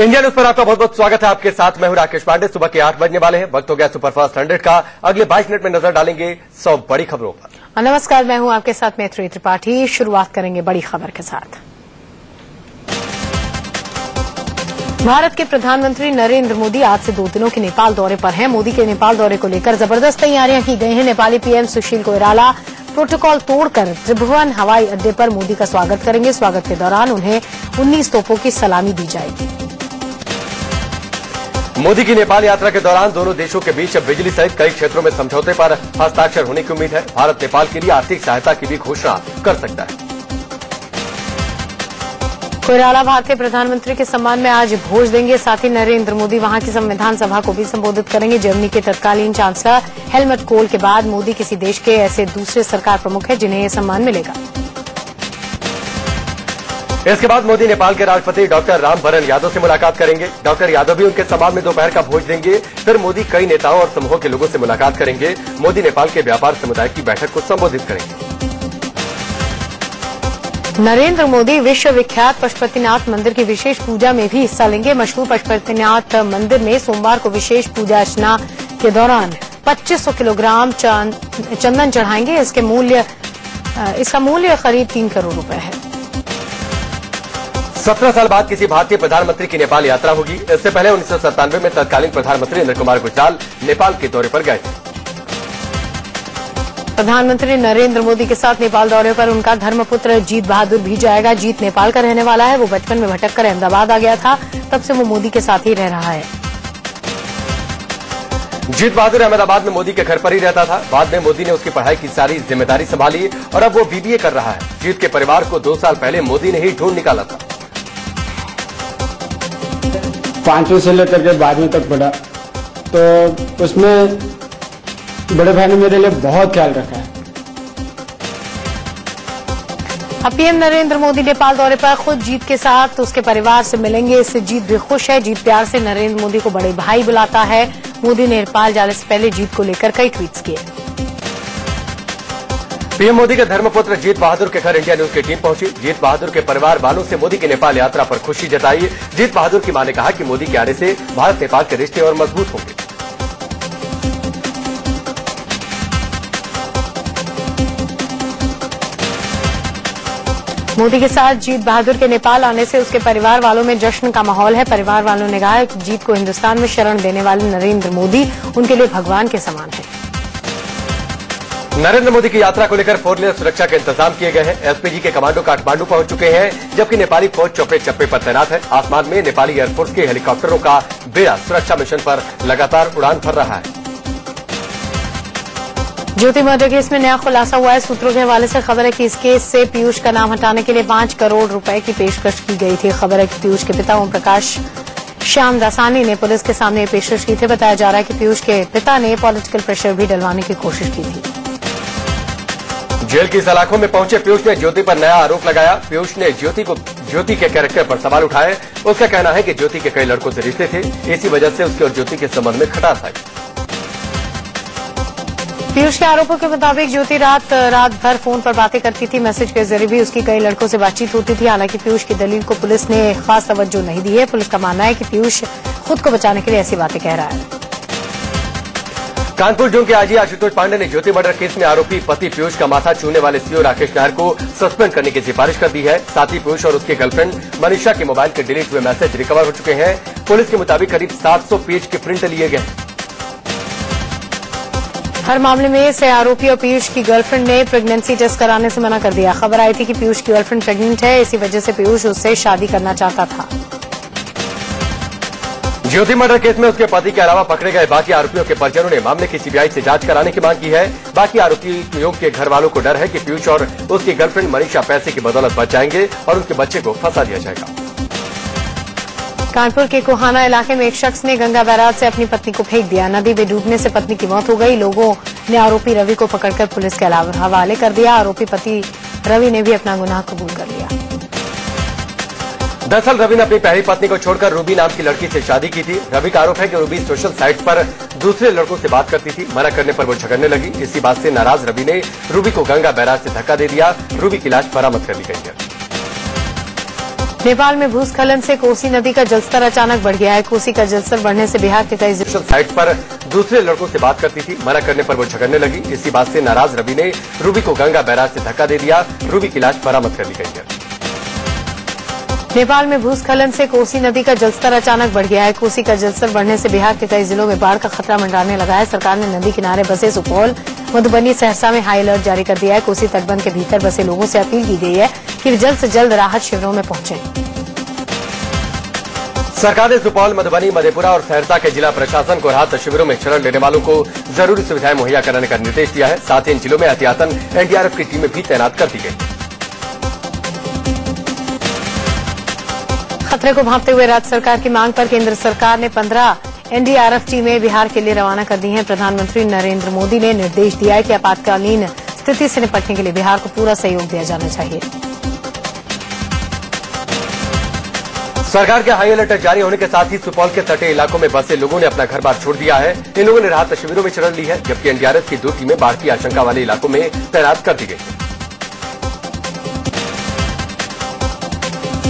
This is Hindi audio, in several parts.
इंडिया न्यूज पर आपका बहुत बहुत स्वागत है। आपके साथ मैं हूं राकेश पांडे। सुबह के 8 बजने वाले हैं। वक्त हो गया सुपरफास्ट 100 का। अगले 22 मिनट में नजर डालेंगे 100 बड़ी खबरों पर। नमस्कार, मैं हूं आपके साथ मैत्री त्रिपाठी। शुरुआत करेंगे बड़ी खबर के साथ। भारत के प्रधानमंत्री नरेंद्र मोदी आज से 2 दिनों के नेपाल दौरे पर हैं। मोदी के नेपाल दौरे को लेकर जबरदस्त तैयारियां की गई हैं। नेपाली पीएम सुशील कोइराला प्रोटोकॉल तोड़कर त्रिभुवन हवाई अड्डे पर मोदी का स्वागत करेंगे। स्वागत के दौरान उन्हें 19 तोपों की सलामी दी जाएगी। मोदी की नेपाल यात्रा के दौरान दोनों देशों के बीच बिजली सहित कई क्षेत्रों में समझौते पर हस्ताक्षर होने की उम्मीद है। भारत नेपाल के लिए आर्थिक सहायता की भी घोषणा कर सकता है। कोइराला भारतीय प्रधानमंत्री के सम्मान में आज भोज देंगे। साथ ही नरेंद्र मोदी वहां की संविधान सभा को भी संबोधित करेंगे। जर्मनी के तत्कालीन चांसलर हेलमट कोल के बाद मोदी किसी देश के ऐसे दूसरे सरकार प्रमुख है जिन्हें यह सम्मान मिलेगा। इसके बाद मोदी नेपाल के राष्ट्रपति डॉक्टर रामवरण यादव से मुलाकात करेंगे। डॉक्टर यादव भी उनके सम्मान में दोपहर का भोज देंगे। फिर मोदी कई नेताओं और समूहों के लोगों से मुलाकात करेंगे। मोदी नेपाल के व्यापार समुदाय की बैठक को संबोधित करेंगे। नरेंद्र मोदी विश्व विख्यात पशुपतिनाथ मंदिर की विशेष पूजा में भी हिस्सा लेंगे। मशहूर पशुपतिनाथ मंदिर में सोमवार को विशेष पूजा अर्चना के दौरान 2500 किलोग्राम चंदन चढ़ाएंगे। इसका मूल्य करीब 3 करोड़ रुपए है। 17 साल बाद किसी भारतीय प्रधानमंत्री की नेपाल यात्रा होगी। इससे पहले 1997 में तत्कालीन प्रधानमंत्री इंद्र कुमार गुजराल नेपाल के दौरे पर गए थे। प्रधानमंत्री नरेंद्र मोदी के साथ नेपाल दौरे पर उनका धर्मपुत्र जीत बहादुर भी जाएगा। जीत नेपाल का रहने वाला है। वो बचपन में भटककर अहमदाबाद आ गया था, तब से वो मोदी के साथ ही रह रहा है। जीत बहादुर अहमदाबाद में मोदी के घर पर ही रहता था। बाद में मोदी ने उसकी पढ़ाई की सारी जिम्मेदारी संभाली और अब वो बीबीए कर रहा है। जीत के परिवार को 2 साल पहले मोदी ने ही ढूंढ निकाला था। 5वीं से लेकर के 12वीं तक पढ़ा, तो उसमें बड़े भाई ने मेरे लिए बहुत ख्याल रखा है। अब पीएम नरेंद्र मोदी नेपाल दौरे पर खुद जीत के साथ उसके परिवार से मिलेंगे। इससे जीत भी खुश है। जीत प्यार से नरेंद्र मोदी को बड़े भाई बुलाता है। मोदी ने नेपाल जाने से पहले जीत को लेकर कई ट्वीट्स किए। पीएम मोदी के धर्मपुत्र जीत बहादुर के घर इंडिया न्यूज की टीम पहुंची। जीत बहादुर के परिवार वालों से मोदी की नेपाल यात्रा पर खुशी जताई। जीत बहादुर की मां ने कहा कि मोदी के आने से भारत नेपाल के रिश्ते और मजबूत होंगे। मोदी के साथ जीत बहादुर के नेपाल आने से उसके परिवार वालों में जश्न का माहौल है। परिवार वालों ने कहा कि जीत को हिंदुस्तान में शरण देने वाले नरेंद्र मोदी उनके लिए भगवान के समान है। नरेंद्र मोदी की यात्रा को लेकर 4 लेयर सुरक्षा के इंतजाम किए गए हैं। एसपीजी के कमांडो काठमांडू पहुंच चुके हैं, जबकि नेपाली फौज चौपे चप्पे पर तैनात है। आसमान में नेपाली एयरफोर्स के हेलीकॉप्टरों का बेड़ा सुरक्षा मिशन पर लगातार उड़ान भर रहा है। ज्योति मर्डर केस में नया खुलासा हुआ है। सूत्रों के हवाले से खबर है कि इस केस से पीयूष का नाम हटाने के लिए 5 करोड़ रुपए की पेशकश की गई थी। खबर है कि पीयूष के पिता ओम प्रकाश श्याम दासानी ने पुलिस के सामने पेशकश की थी। बताया जा रहा है कि पीयूष के पिता ने पॉलिटिकल प्रेशर भी डलवाने की कोशिश की थी। जेल की सलाखों में पहुंचे पीयूष ने ज्योति पर नया आरोप लगाया। पीयूष ने ज्योति के कैरेक्टर पर सवाल उठाए। उसका कहना है कि ज्योति के कई लड़कों से रिश्ते थे, इसी वजह से उसके और ज्योति के संबंध में खटास आई। पीयूष के आरोपों के मुताबिक ज्योति रात भर फोन पर बातें करती थी। मैसेज के जरिए भी उसकी कई लड़कों से बातचीत होती थी। हालांकि पीयूष की दलील को पुलिस ने खास तवज्जो नहीं दी है। पुलिस का मानना है कि पीयूष खुद को बचाने के लिए ऐसी बातें कह रहा है। कानपुर जोन के आईजी आशुतोष पांडे ने ज्योति मर्डर केस में आरोपी पति पीयूष का माथा छूने वाले सीओ राकेश नायर को सस्पेंड करने की सिफारिश कर दी है। साथ ही पीयूष और उसके गर्लफ्रेंड मनीषा के मोबाइल के डिलीट हुए मैसेज रिकवर हो चुके हैं। पुलिस के मुताबिक करीब 700 पेज के प्रिंट लिए गए। हर मामले में से आरोपी और पीयूष की गर्लफ्रेंड ने प्रेगनेंसी टेस्ट कराने से मना कर दिया। खबर आई थी कि पीयूष की गर्लफ्रेंड प्रेग्नेंट है, इसी वजह से पीयूष उससे शादी करना चाहता था। ज्योति मर्डर केस में उसके पति के अलावा पकड़े गए बाकी आरोपियों के परिजनों ने मामले की सीबीआई से जांच कराने की मांग की है। बाकी आरोपियों के घर वालों को डर है कि पीयूष और उसकी गर्लफ्रेंड मनीषा पैसे की बदौलत बच जाएंगे और उनके बच्चे को फंसा दिया जाएगा। कानपुर के कोहाना इलाके में एक शख्स ने गंगा बैराज से अपनी पत्नी को फेंक दिया। नदी में डूबने से पत्नी की मौत हो गई। लोगों ने आरोपी रवि को पकड़कर पुलिस के हवाले कर दिया। आरोपी पति रवि ने भी अपना गुनाह कबूल कर लिया। दरअसल रवि ने अपनी पहली पत्नी को छोड़कर रूबी नाम की लड़की से शादी की थी। रवि का आरोप है कि रूबी सोशल साइट पर दूसरे लड़कों से बात करती थी। मना करने पर वो झगड़ने लगी। इसी बात से नाराज रवि ने रूबी को गंगा बैराज से धक्का दे दिया। रूबी की लाश बरामद कर ली गई है। नेपाल में भूस्खलन से कोसी नदी का जलस्तर अचानक बढ़ गया है। कोसी का जलस्तर बढ़ने से बिहार के कई जिलों साइट पर दूसरे लड़कों से बात करती थी, मना करने पर वो झगड़ने लगी। इसी बात से नाराज रवि ने रूबी को गंगा बैराज से धक्का दे दिया। रूबी की लाश बरामद कर ली गई है। नेपाल में भूस्खलन से कोसी नदी का जलस्तर अचानक बढ़ गया है। कोसी का जलस्तर बढ़ने से बिहार के कई जिलों में बाढ़ का खतरा मंडराने लगा है। सरकार ने नदी किनारे बसे सुपौल, मधुबनी, सहरसा में हाई अलर्ट जारी कर दिया है। कोसी तटबंध के भीतर बसे लोगों से अपील की गई है कि वे जल्द से जल्द राहत शिविरों में पहुंचें। सरकार ने सुपौल, मधुबनी, मधेपुरा और सहरसा के जिला प्रशासन को राहत शिविरों में शरण लेने वालों को जरूरी सुविधाएं मुहैया कराने का निर्देश दिया है। साथ ही इन जिलों में एहतियातन एनडीआरएफ की टीमें भी तैनात कर दी गई। खतरे को भांपते हुए राज्य सरकार की मांग पर केंद्र सरकार ने 15 एनडीआरएफ टीमें बिहार के लिए रवाना कर दी हैं। प्रधानमंत्री नरेंद्र मोदी ने निर्देश दिया है कि आपातकालीन स्थिति से निपटने के लिए बिहार को पूरा सहयोग दिया जाना चाहिए। सरकार के हाई अलर्ट जारी होने के साथ ही सुपौल के तटीय इलाकों में बसे लोगों ने अपना घर बार छोड़ दिया है। इन लोगों ने राहत शिविरों में शरण ली है, जबकि एनडीआरएफ की 2 टीमें बाढ़ की आशंका वाले इलाकों में तैनात कर दी गई है।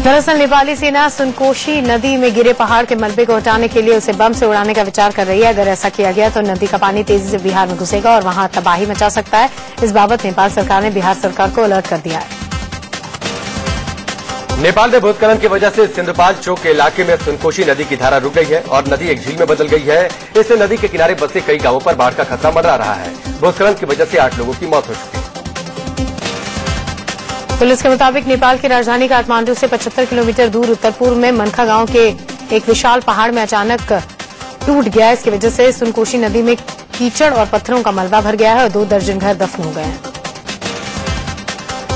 दरअसल नेपाली सेना सुनकोशी नदी में गिरे पहाड़ के मलबे को हटाने के लिए उसे बम से उड़ाने का विचार कर रही है। अगर ऐसा किया गया तो नदी का पानी तेजी से बिहार में घुसेगा और वहां तबाही मचा सकता है। इस बाबत नेपाल सरकार ने बिहार सरकार को अलर्ट कर दिया है। नेपाल में भूस्खलन की वजह से सिंधुपाल चौक के इलाके में सुनकोशी नदी की धारा रुक गई है और नदी एक झील में बदल गई है। इससे नदी के किनारे बसे कई गांवों पर बाढ़ का खतरा मंडरा रहा है। भूस्खलन की वजह से 8 लोगों की मौत हो चुकी है। पुलिस के मुताबिक नेपाल की राजधानी काठमांडू से 75 किलोमीटर दूर उत्तर पूर्व में मनखा गांव के एक विशाल पहाड़ में अचानक टूट गया। इसकी वजह से सुनकोशी नदी में कीचड़ और पत्थरों का मलबा भर गया है और 2 दर्जन घर दफन हो गए हैं।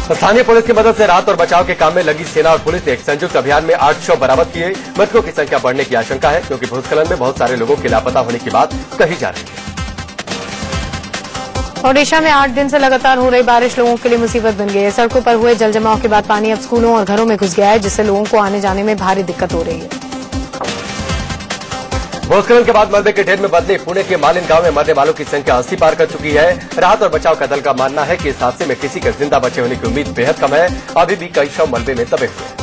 स्थानीय पुलिस की मदद से राहत और बचाव के काम में लगी सेना और पुलिस ने एक संयुक्त अभियान में 8 शव बरामद किए। मृतकों की संख्या बढ़ने की आशंका है, क्योंकि भूस्खलन में बहुत सारे लोगों के लापता होने की बात कही जा रही है। ओडिशा में 8 दिन से लगातार हो रही बारिश लोगों के लिए मुसीबत बन गई है। सड़कों पर हुए जलजमाव के बाद पानी अब स्कूलों और घरों में घुस गया है, जिससे लोगों को आने जाने में भारी दिक्कत हो रही है। भूस्खलन के बाद मलबे के ढेर में बदले पुणे के मालिन गांव में मरने वालों की संख्या 80 पार कर चुकी है। राहत और बचाव का दल का मानना है कि इस हादसे में किसी के जिंदा बचे होने की उम्मीद बेहद कम है। अभी भी कई शव मलबे में दबे हुए हैं।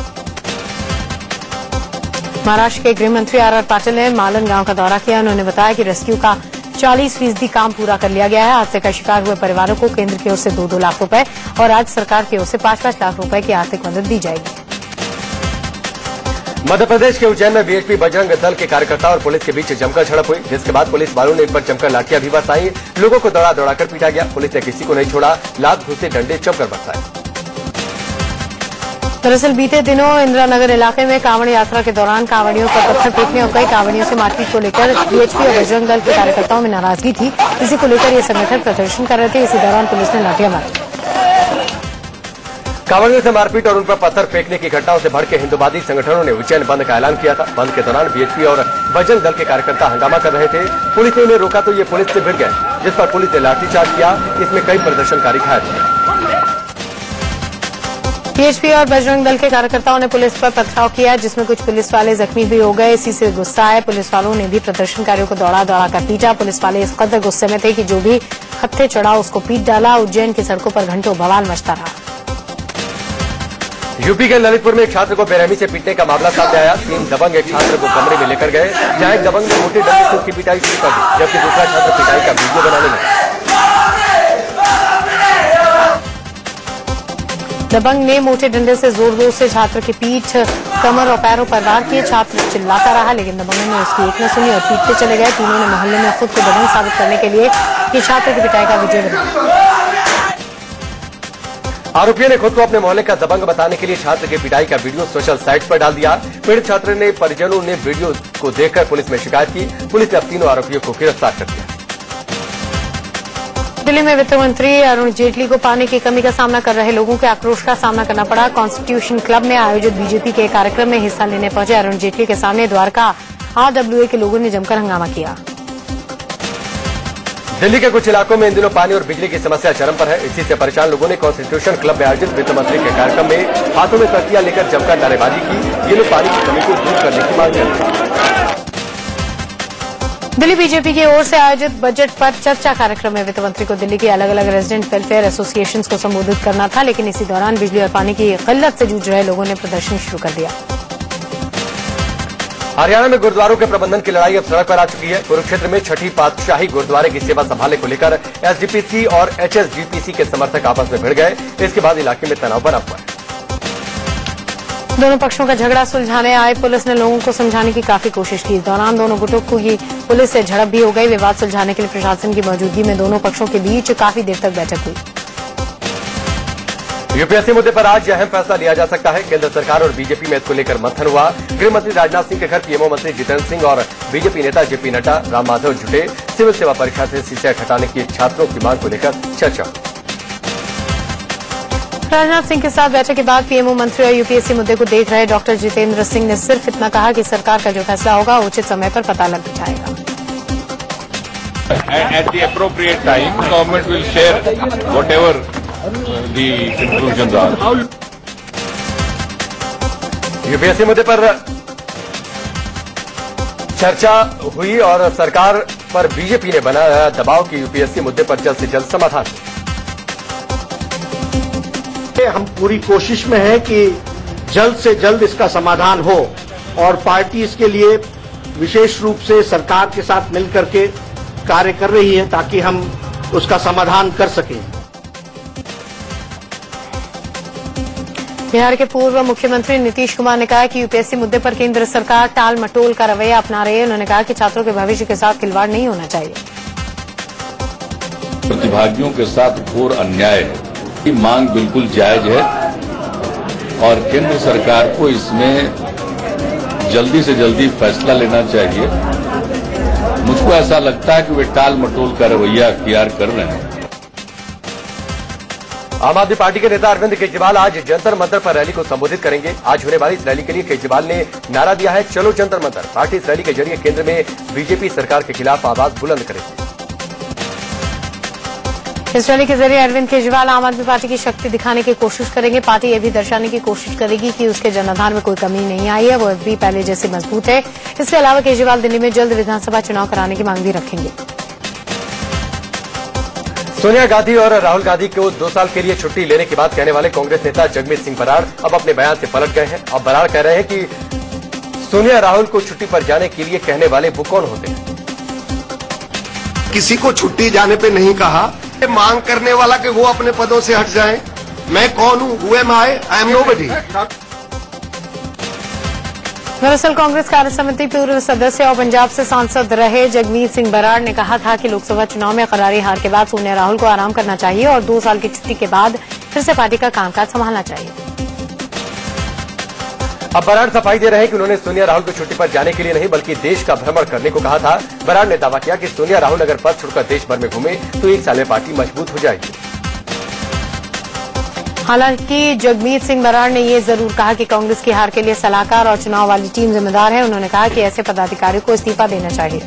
महाराष्ट्र के गृह मंत्री आर पाटिल ने मालन गांव का दौरा किया। उन्होंने बताया कि रेस्क्यू का 40% काम पूरा कर लिया गया है। हादसे का शिकार हुए परिवारों को केंद्र की ओर से 2-2 लाख रुपए और राज्य सरकार की ओर से 5-5 लाख रुपए की आर्थिक मदद दी जाएगी। मध्य प्रदेश के उज्जैन में बीएचपी बजरंग दल के कार्यकर्ता और पुलिस के बीच जमकर झड़प हुई, जिसके बाद पुलिस वालों ने इन पर जमकर लाठियां भी बरसाई। लोगों को दौड़ा दौड़ाकर पीटा गया। पुलिस ने किसी को नहीं छोड़ा। लात घुसे डंडे जमकर बरसाए। दरअसल बीते दिनों इंदिरानगर इलाके में कांवड़ यात्रा के दौरान कांवड़ियों पर पत्थर फेंकने और कई कांवड़ियों से मारपीट को लेकर बीएचपी और बजरंग दल के कार्यकर्ताओं में नाराजगी थी। इसी को लेकर ये संगठन प्रदर्शन कर रहे थे। इसी दौरान पुलिस ने लाठियां मारी। कांवड़ियों से मारपीट और उन पर पत्थर फेंकने की घटनाओं से भड़के हिंदुवादी संगठनों ने उज्जैन बंद का ऐलान किया था। बंद के दौरान बीएचपी और बजरंग दल के कार्यकर्ता हंगामा कर रहे थे। पुलिस ने उन्हें रोका तो ये पुलिस से भिड़ गए, जिस पर पुलिस ने लाठीचार्ज किया। इसमें कई प्रदर्शनकारी घायल हुए। बीएचपी और बजरंग दल के कार्यकर्ताओं ने पुलिस पर पथराव किया, जिसमें कुछ पुलिस वाले जख्मी भी हो गए। इसी से गुस्सा आए पुलिस वालों ने भी प्रदर्शनकारियों को दौड़ा दौड़ा कर पीटा। पुलिस वाले इस कदर गुस्से में थे कि जो भी हत्थे चढ़ा उसको पीट डाला। उज्जैन की सड़कों पर घंटों बवाल मचता रहा। यूपी के ललितपुर में एक छात्र को बेरहमी से पीटने का मामला सामने आया। 3 दबंग एक छात्र को कमरे में लेकर गए, जहां एक दबंग ने मोटे डंडे से उसकी पिटाई शुरू कर दी, जबकि दूसरा छात्र पिटाई का वीडियो बनाने लगा। दबंग ने मोटे डंडे से जोर जोर से छात्र की पीठ, कमर और पैरों पर वार किए। छात्र चिल्लाता रहा, लेकिन दबंग ने उसकी एक न सुनी और पीटते चले गए। तीनों ने मोहल्ले में खुद को दबंग साबित करने के लिए ये छात्र की पिटाई का वीडियो बनाया। आरोपियों ने खुद को अपने मोहल्ले का दबंग बताने के लिए छात्र की पिटाई का वीडियो सोशल साइट्स पर डाल दिया। पीड़ित छात्र ने परिजनों ने वीडियो को देखकर पुलिस में शिकायत की। पुलिस ने अब तीनों आरोपियों को गिरफ्तार कर दिया। दिल्ली में वित्त मंत्री अरुण जेटली को पानी की कमी का सामना कर रहे लोगों के आक्रोश का सामना करना पड़ा। कॉन्स्टिट्यूशन क्लब में आयोजित बीजेपी के कार्यक्रम में हिस्सा लेने पहुंचे अरुण जेटली के सामने द्वारका आरडब्ल्यूए के लोगों ने जमकर हंगामा किया। दिल्ली के कुछ इलाकों में इन दिनों पानी और बिजली की समस्या चरम पर है। इसी से परेशान लोगों ने कॉन्स्टिट्यूशन क्लब में आयोजित वित्त मंत्री के कार्यक्रम में हाथों में तख्तियां लेकर जमकर नारेबाजी की। ये लोग पानी की कमी को दूर करने की मांग कर रहे हैं। दिल्ली बीजेपी की ओर से आयोजित बजट पर चर्चा कार्यक्रम में वित्त मंत्री को दिल्ली के अलग अलग रेजिडेंट वेलफेयर एसोसिएशंस को संबोधित करना था, लेकिन इसी दौरान बिजली और पानी की किल्लत से जूझ रहे लोगों ने प्रदर्शन शुरू कर दिया। हरियाणा में गुरुद्वारों के प्रबंधन की लड़ाई अब सड़क पर आ चुकी है। कुरुक्षेत्र में छठी पातशाही गुरुद्वारे की सेवा संभालने को लेकर एसजीपीसी और एचएसजीपीसी के समर्थक आपस में भिड़ गए। इसके बाद इलाके में तनाव बना हुआ है। दोनों पक्षों का झगड़ा सुलझाने आए पुलिस ने लोगों को समझाने की काफी कोशिश की। इस दौरान दोनों गुटों को ही पुलिस से झड़प भी हो गई। विवाद सुलझाने के लिए प्रशासन की मौजूदगी में दोनों पक्षों के बीच काफी देर तक बैठक हुई। यूपीएससी मुद्दे पर आज अहम फैसला लिया जा सकता है। केंद्र सरकार और बीजेपी में इसको लेकर मंथन हुआ। गृह मंत्री राजनाथ सिंह के घर पीएमओ मंत्री जितेंद्र सिंह और बीजेपी नेता जेपी नड्डा, राम माधव जुटे। सिविल सेवा परीक्षा से सीटें हटाने की छात्रों की मांग को लेकर चर्चा। राजनाथ सिंह के साथ बैठक के बाद पीएमओ मंत्री और यूपीएससी मुद्दे को देख रहे डॉक्टर जितेंद्र सिंह ने सिर्फ इतना कहा कि सरकार का जो फैसला होगा उचित समय पर पता लग जाएगा। At the appropriate time, government will share whatever the conclusions are. UPSC मुद्दे पर चर्चा हुई और सरकार पर बीजेपी ने बनाया दबाव कि यूपीएससी मुद्दे पर जल्द से जल्द समाधान। हम पूरी कोशिश में हैं कि जल्द से जल्द इसका समाधान हो और पार्टी इसके लिए विशेष रूप से सरकार के साथ मिलकर के कार्य कर रही है ताकि हम उसका समाधान कर सकें। बिहार के पूर्व मुख्यमंत्री नीतीश कुमार ने कहा कि यूपीएससी मुद्दे पर केंद्र सरकार टाल मटोल का रवैया अपना रही है। उन्होंने कहा कि छात्रों के भविष्य के साथ खिलवाड़ नहीं होना चाहिए। प्रतिभागियों के साथ घोर अन्याय है। की मांग बिल्कुल जायज है और केंद्र सरकार को इसमें जल्दी से जल्दी फैसला लेना चाहिए। मुझको ऐसा लगता है कि वे टाल मटोल का रवैया अख्तियार कर रहे हैं। आम आदमी पार्टी के नेता अरविंद केजरीवाल आज जंतर मंतर पर रैली को संबोधित करेंगे। आज होने वाली इस रैली के लिए केजरीवाल ने नारा दिया है, चलो जंतर मंतर। पार्टी इस रैली के जरिए केंद्र में बीजेपी सरकार के खिलाफ आवाज बुलंद करेगी। इस रैली के जरिए अरविंद केजरीवाल आम आदमी पार्टी की शक्ति दिखाने की कोशिश करेंगे। पार्टी यह भी दर्शाने की कोशिश करेगी कि उसके जनाधार में कोई कमी नहीं आई है, वो अब भी पहले जैसे मजबूत है। इसके अलावा केजरीवाल दिल्ली में जल्द विधानसभा चुनाव कराने की मांग भी रखेंगे। सोनिया गांधी और राहुल गांधी को 2 साल के लिए छुट्टी लेने की बात कहने वाले कांग्रेस नेता जगमीत सिंह बराड़ अब अपने बयान से पलट गए हैं। अब बराड़ कह रहे हैं कि सोनिया राहुल को छुट्टी पर जाने के लिए कहने वाले वो कौन होते हैं। किसी को छुट्टी जाने पे नहीं कहा। मांग करने वाला कि वो अपने पदों से हट जाए। मैं कौन हूं? Who am I? I am nobody। दरअसल कांग्रेस कार्य समिति पूर्व सदस्य और पंजाब से सांसद रहे जगमीत सिंह बराड़ ने कहा था कि लोकसभा चुनाव में करारी हार के बाद सोनिया राहुल को आराम करना चाहिए और 2 साल की छुट्टी के बाद फिर से पार्टी का कामकाज संभालना चाहिए। अब बराड़ सफाई दे रहे हैं कि उन्होंने सोनिया राहुल को छुट्टी पर जाने के लिए नहीं बल्कि देश का भ्रमण करने को कहा था। बराड़ ने दावा किया कि सोनिया राहुल अगर पद छोड़कर देश भर में घूमे तो 1 साल में पार्टी मजबूत हो जाएगी। हालांकि जगमीत सिंह बराड़ ने ये जरूर कहा कि कांग्रेस की हार के लिए सलाहकार और चुनाव वाली टीम जिम्मेदार है। उन्होंने कहा कि ऐसे पदाधिकारियों को इस्तीफा देना चाहिए।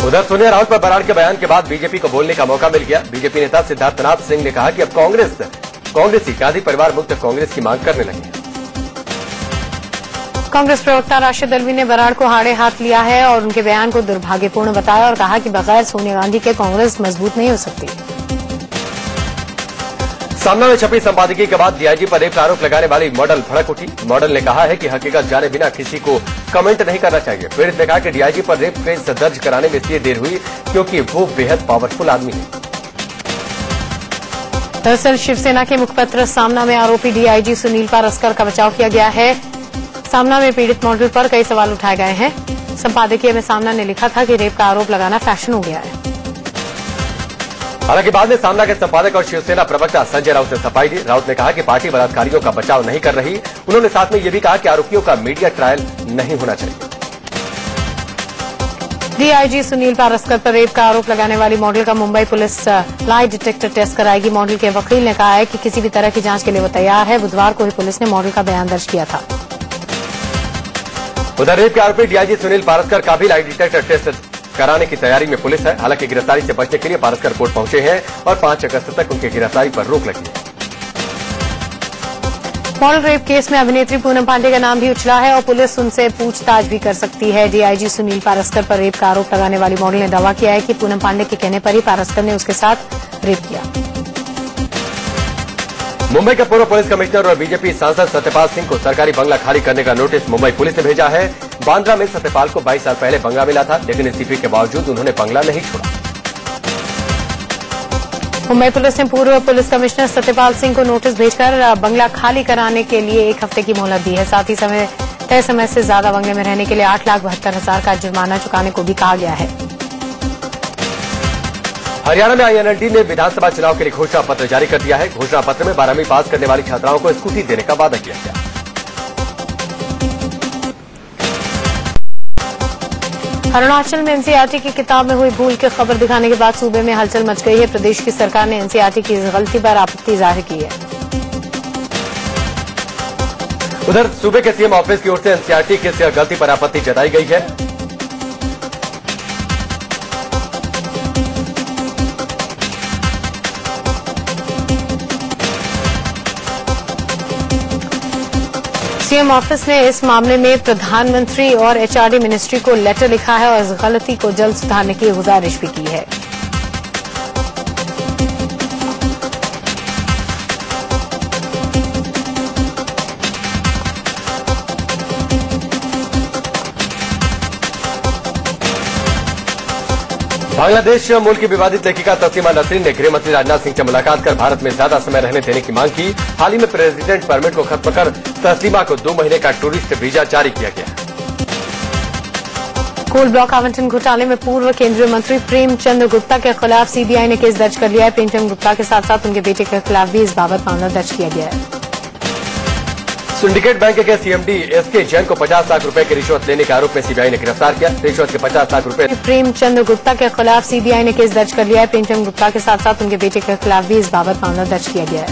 उधर सोनिया राहुल पर बराड़ के बयान के बाद बीजेपी को बोलने का मौका मिल गया। बीजेपी नेता सिद्धार्थनाथ सिंह ने कहा कि अब कांग्रेसी गांधी परिवार मुक्त कांग्रेस की मांग करने लगे। कांग्रेस प्रवक्ता राशिद अल्वी ने बराड़ को हाड़े हाथ लिया है और उनके बयान को दुर्भाग्यपूर्ण बताया और कहा कि बगैर सोनिया गांधी के कांग्रेस मजबूत नहीं हो सकती। सामना में छपी संपादकीय के बाद डीआईजी पर रेप का आरोप लगाने वाली मॉडल भड़क उठी। मॉडल ने कहा है कि हकीकत जाने बिना किसी को कमेंट नहीं करना चाहिए। पीड़ित ने कहा कि डीआईजी पर रेप केस दर्ज कराने में इसलिए देर हुई क्योंकि वो बेहद पावरफुल आदमी है। दरअसल शिवसेना के मुखपत्र सामना में आरोपी डीआईजी सुनील पारस्कर का बचाव किया गया है। सामना में पीड़ित मॉडल पर कई सवाल उठाए गए हैं। संपादकीय में सामना ने लिखा था कि रेप का आरोप लगाना फैशन हो गया है। हालांकि बाद में सामना के संपादक और शिवसेना प्रवक्ता संजय राउत ने सफाई दी। राउत ने कहा कि पार्टी बलात्कारियों का बचाव नहीं कर रही। उन्होंने साथ में ये भी कहा कि आरोपियों का मीडिया ट्रायल नहीं होना चाहिए। डीआईजी सुनील पारस्कर पर रेप का आरोप लगाने वाली मॉडल का Mumbai police lie detector test कराएगी। मॉडल के वकील ने कहा है कि किसी भी तरह की जांच के लिए वो तैयार है। बुधवार को ही पुलिस ने मॉडल का बयान दर्ज किया था। उधर रेप के आरोपी डीआईजी सुनील पारस्कर का भी लाई डिटेक्टर टेस्ट कराने की तैयारी में पुलिस है। हालांकि गिरफ्तारी से बचने के लिए पारस्कर कोर्ट पहुंचे हैं और 5 अगस्त तक उनकी गिरफ्तारी पर रोक लगी है। मॉडल रेप केस में अभिनेत्री पूनम पांडे का नाम भी उछला है और पुलिस उनसे पूछताछ भी कर सकती है। डीआईजी सुनील पारस्कर पर रेप का आरोप लगाने वाली मॉडल ने दावा किया है कि पूनम पांडे के कहने पर ही पारस्कर ने उसके साथ रेप किया। मुंबई के पूर्व पुलिस कमिश्नर और बीजेपी सांसद सत्यपाल सिंह को सरकारी बंगला खाली करने का नोटिस मुंबई पुलिस ने भेजा है। बांद्रा में सत्यपाल को 22 साल पहले बंगला मिला था, लेकिन इस्तीफे के बावजूद उन्होंने बंगला नहीं छोड़ा। मुंबई पुलिस ने पूर्व पुलिस कमिश्नर सत्यपाल सिंह को नोटिस भेजकर बंगला खाली कराने के लिए 1 हफ्ते की मोहलत दी है। साथ ही तय समय से ज्यादा बंगले में रहने के लिए 8,72,000 का जुर्माना चुकाने को भी कहा गया है। हरियाणा में आईएनएलडी ने विधानसभा चुनाव के लिए घोषणा पत्र जारी कर दिया है। घोषणा पत्र में 12वीं पास करने वाली छात्राओं को स्कूटी देने का वादा किया गया। अरुणाचल में एनसीईआरटी की किताब में हुई भूल की खबर दिखाने के बाद सूबे में हलचल मच गई है। प्रदेश की सरकार ने एनसीईआरटी की इस गलती पर आपत्ति जाहिर की है। उधर सूबे के सीएम ऑफिस की ओर से एनसीईआरटी की इस गलती पर आपत्ति जताई गई है। सीएम ऑफिस ने इस मामले में प्रधानमंत्री और एचआरडी मिनिस्ट्री को लेटर लिखा है और इस गलती को जल्द सुधारने की गुजारिश भी की है। बांग्लादेश मूल की विवादित लेखिका तस्लीमा नसरीन ने गृह मंत्री राजनाथ सिंह से मुलाकात कर भारत में ज्यादा समय रहने देने की मांग की। हाल ही में प्रेसिडेंट परमिट को खत्म कर तस्लीमा को 2 महीने का टूरिस्ट वीजा जारी किया गया। कोल ब्लॉक आवंटन घोटाले में पूर्व केंद्रीय मंत्री प्रेमचंद गुप्ता के खिलाफ सीबीआई ने केस दर्ज कर लिया है। प्रेमचंद गुप्ता के साथ साथ उनके बेटे के खिलाफ भी इस बाबत मामला दर्ज किया गया है। सिंडिकेट बैंक के सीएमडी एसके जैन को 50 लाख रुपए की रिश्वत लेने के आरोप में सीबीआई ने गिरफ्तार किया। रिश्वत के 50 लाख रुपए प्रेमचंद गुप्ता के खिलाफ सीबीआई ने केस दर्ज कर लिया है। प्रेमचंद गुप्ता के साथ साथ उनके बेटे के खिलाफ भी इस बाबत मामला दर्ज किया गया है।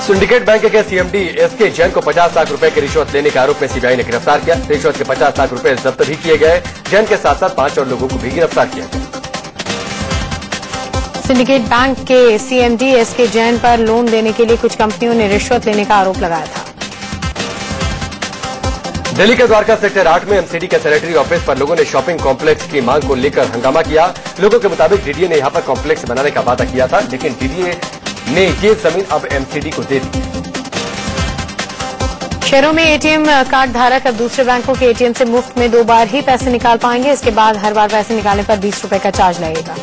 सिंडिकेट बैंक के सीएमडी एसके जैन को 50 लाख रुपए की रिश्वत लेने के आरोप में सीबीआई ने गिरफ्तार किया। रिश्वत के 50 लाख रुपए जब्त भी किए गए। जैन के साथ साथ 5 और लोगों को भी गिरफ्तार किया गया। सिंडिकेट बैंक के सीएमडी एसके जैन पर लोन देने के लिए कुछ कंपनियों ने रिश्वत लेने का आरोप लगाया था। दिल्ली के द्वारका सेक्टर 8 में एमसीडी के सेक्रेटरी ऑफिस पर लोगों ने शॉपिंग कॉम्प्लेक्स की मांग को लेकर हंगामा किया। लोगों के मुताबिक डीडीए ने यहां पर कॉम्प्लेक्स बनाने का वादा किया था, लेकिन डीडीए ने ये जमीन अब एमसीडी को दे दी। शहरों में एटीएम कार्ड धारक अब दूसरे बैंकों के एटीएम से मुफ्त में 2 बार ही पैसे निकाल पाएंगे। इसके बाद हर बार पैसे निकालने पर 20 रुपए का चार्ज लगेगा।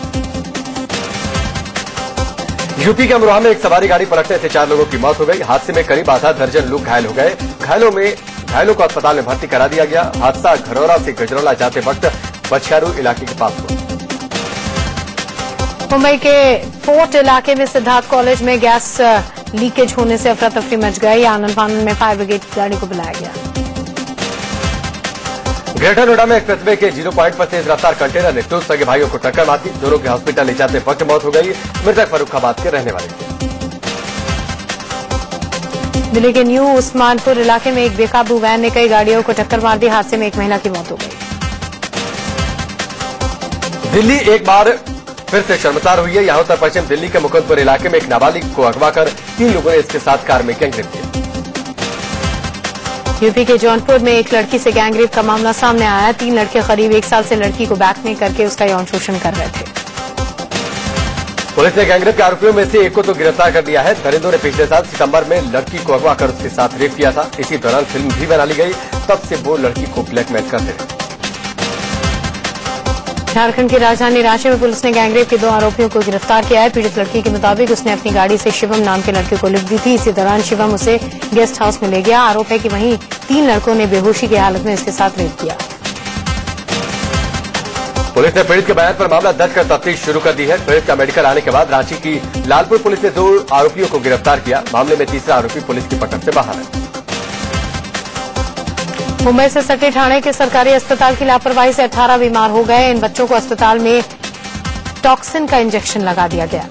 यूपी के अमरोहा में एक सवारी गाड़ी पलटने से 4 लोगों की मौत हो गई। हादसे में करीब आधा दर्जन लोग घायल हो गए। घायलों को अस्पताल में भर्ती करा दिया गया। हादसा घरौरा से गजरौला जाते वक्त बछियारू इलाके के पास हुआ। मुंबई के फोर्ट इलाके में सिद्धार्थ कॉलेज में गैस लीकेज होने से अफरा तफरी मच गई। आनंद फानन में फायर ब्रिगेड गाड़ी को बुलाया गया। ग्रेटर नोएडा में एक्सप्रेसवे के 0 पॉइंट पर तेज रफ्तार कंटेनर ने 2 सगे भाइयों को टक्कर मार दी। दोनों के हॉस्पिटल ले जाते वक्त मौत हो गई। मृतक फर्रुखाबाद के रहने वाले थे। दिल्ली के न्यू उस्मानपुर इलाके में एक बेकाबू वैन ने कई गाड़ियों को टक्कर मार दी। हादसे में एक महिला की मौत हो गई। दिल्ली एक बार फिर से शर्मसार हुई है। यहां उत्तर पश्चिम दिल्ली के मुकुंदपुर इलाके में एक नाबालिग को अगवा कर 3 लोगों ने इसके साथ कार में गैंगरेप किया। यूपी के जौनपुर में एक लड़की से गैंगरेप का मामला सामने आया। 3 लड़के करीब 1 साल से लड़की को बैकमेल करके उसका यौन शोषण कर रहे थे। पुलिस ने गैंगरेप के आरोपियों में से एक को तो गिरफ्तार कर लिया है। दरिंदों ने पिछले साल सितंबर में लड़की को अगवा कर उसके साथ रेप किया था। इसी दौरान फिल्म भी बना ली गई। तब से वो लड़की को ब्लैकमेल करते थे। झारखंड की राजधानी रांची में पुलिस ने गैंगरेप के 2 आरोपियों को गिरफ्तार किया है। पीड़ित लड़की के मुताबिक उसने अपनी गाड़ी से शिवम नाम के लड़के को लिफ्ट दी थी। इसी दौरान शिवम उसे गेस्ट हाउस में ले गया। आरोप है कि वहीं 3 लड़कों ने बेहोशी की हालत में इसके साथ रेप किया। पुलिस ने पीड़ित के बयान पर मामला दर्ज कर तफ्तीश शुरू कर दी है। पीड़ित का मेडिकल आने के बाद रांची की लालपुर पुलिस ने 2 आरोपियों को गिरफ्तार किया। मामले में तीसरा आरोपी पुलिस की पकड़ से बाहर है। मुंबई से सटे ठाणे के सरकारी अस्पताल की लापरवाही से 18 बीमार हो गए। इन बच्चों को अस्पताल में टॉक्सिन का इंजेक्शन लगा दिया गया।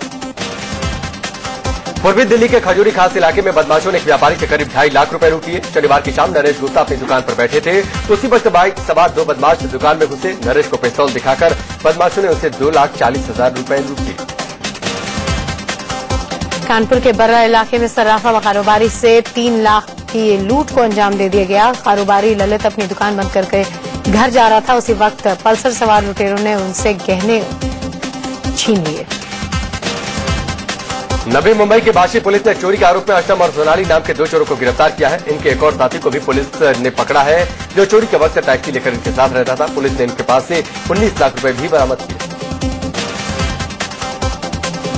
पूर्वी दिल्ली के खजूरी खास इलाके में बदमाशों ने एक व्यापारी से करीब 2.5 लाख रुपए लूट लिए। शनिवार की शाम नरेश गुप्ता अपनी दुकान पर बैठे थे। उसी वक्त बाइक सवार 2 बदमाश दुकान में घुसे। नरेश को पिस्तौल दिखाकर बदमाशों ने उसे 2,40,000 रुपए लूट लिए। कानपुर के बर्रा इलाके में सर्राफा व कारोबारी से 3 लाख की लूट को अंजाम दे दिया गया। कारोबारी ललित अपनी दुकान बंद करके घर जा रहा था। उसी वक्त पल्सर सवार लुटेरों ने उनसे गहने छीन लिए। नवी मुंबई की बाशी पुलिस ने चोरी के आरोप में अशरम और सोनाली नाम के 2 चोरों को गिरफ्तार किया है। इनके एक और साथी को भी पुलिस ने पकड़ा है, जो चोरी के वक्त टैक्सी लेकर इनके साथ रहता था। पुलिस ने इनके पास से 19 लाख रुपए भी बरामद किए।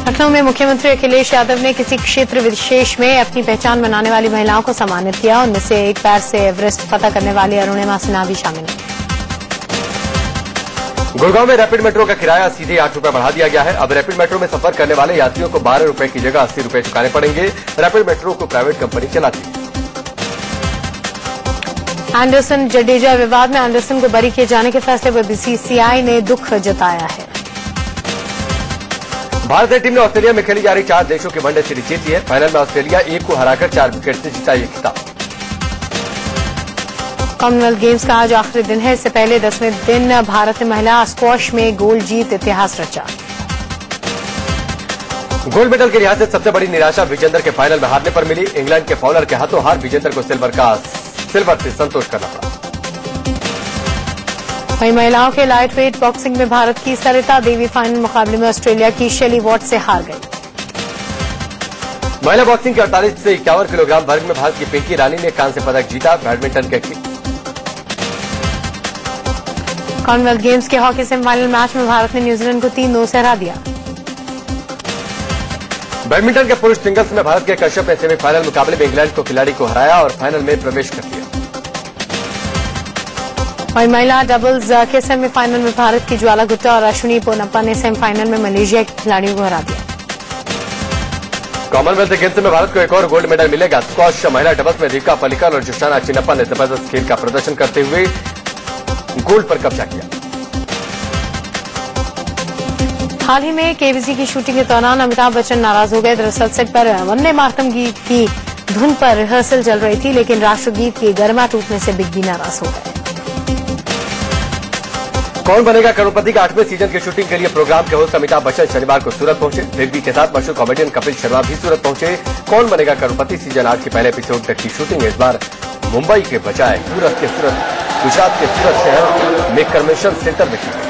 लखनऊ में मुख्यमंत्री अखिलेश यादव ने किसी क्षेत्र विशेष में अपनी पहचान बनाने वाली महिलाओं को सम्मानित किया। उनमें से एक पैर से एवरेस्ट फतह करने वाली अरुणिमा सिन्हा भी शामिल है। गुड़गांव में रैपिड मेट्रो का किराया सीधे 8 रुपए बढ़ा दिया गया है। अब रैपिड मेट्रो में सफर करने वाले यात्रियों को 12 रुपए की जगह 80 रुपए चुकाने पड़ेंगे। रैपिड मेट्रो को प्राइवेट कंपनी चलाती है। एंडरसन जडेजा विवाद में एंडरसन को बरी किए जाने के फैसले पर बीसीसीआई ने दुख जताया है। भारतीय टीम ने ऑस्ट्रेलिया में खेली जा रही 4 देशों की वनडे सीरीज जीती है। फाइनल में ऑस्ट्रेलिया 1 को हराकर 4 विकेट से जीता ये खिताब। कॉमनवेल्थ गेम्स का आज आखिरी दिन है। इससे पहले 10वें दिन भारत ने महिला स्क्वॉश में गोल्ड जीत इतिहास रचा। गोल्ड मेडल के लिहाज से सबसे बड़ी निराशा विजेंदर के फाइनल में हारने पर मिली। इंग्लैंड के फॉलर के हाथों हार विजेंदर को सिल्वर से संतोष करना पड़ा। वहीं महिलाओं के लाइट वेट बॉक्सिंग में भारत की सरिता देवी फाइनल मुकाबले में ऑस्ट्रेलिया की शेली वॉट से हार गई। महिला बॉक्सिंग के 48 से 51 किलोग्राम वर्ग में भारत की पिंकी रानी ने कांस्य पदक जीता। बैडमिंटन के कॉमनवेल्थ गेम्स के हॉकी सेमीफाइनल मैच में भारत ने न्यूजीलैंड को 3-2 से हरा दिया। बैडमिंटन के पुरुष सिंगल्स में भारत के कश्यप ने सेमीफाइनल मुकाबले में इंग्लैंड को खिलाड़ी को हराया और फाइनल में प्रवेश कर लिया। वहीं महिला डबल्स के सेमीफाइनल में भारत की ज्वाला गुट्टा और अश्विनी पोनप्पा ने सेमीफाइनल में मलेशिया के खिलाड़ियों को हरा दिया। कॉमनवेल्थ गेम्स में भारत को एक और गोल्ड मेडल मिलेगा। स्क्वॉश महिला डबल्स में दीपिका पल्लिकल और जोशाना चिन्नप्पा ने जबरदस्त खेल का प्रदर्शन करते हुए गोल्ड पर कब्जा किया। हाल ही में केबीसी की शूटिंग के दौरान अमिताभ बच्चन नाराज हो गए। दरअसल सेट पर वंदे मातरम गीत की धुन पर रिहर्सल चल रही थी, लेकिन राष्ट्रगीत की गर्मा टूटने से बिग बी नाराज हो गए। कौन बनेगा करोड़पति का 8वें सीजन की शूटिंग के लिए प्रोग्राम के होस्ट अमिताभ बच्चन शनिवार को सूरत पहुंचे। बिग बी के साथ मशहूर कॉमेडियन कपिल शर्मा भी सूरत पहुंचे। कौन बनेगा करोड़पति सीजन 8 के पहले एपिसोड तक की शूटिंग इस बार मुंबई के बजाय गुजरात के सूरत शहर में कन्वेंशन सेंटर में की।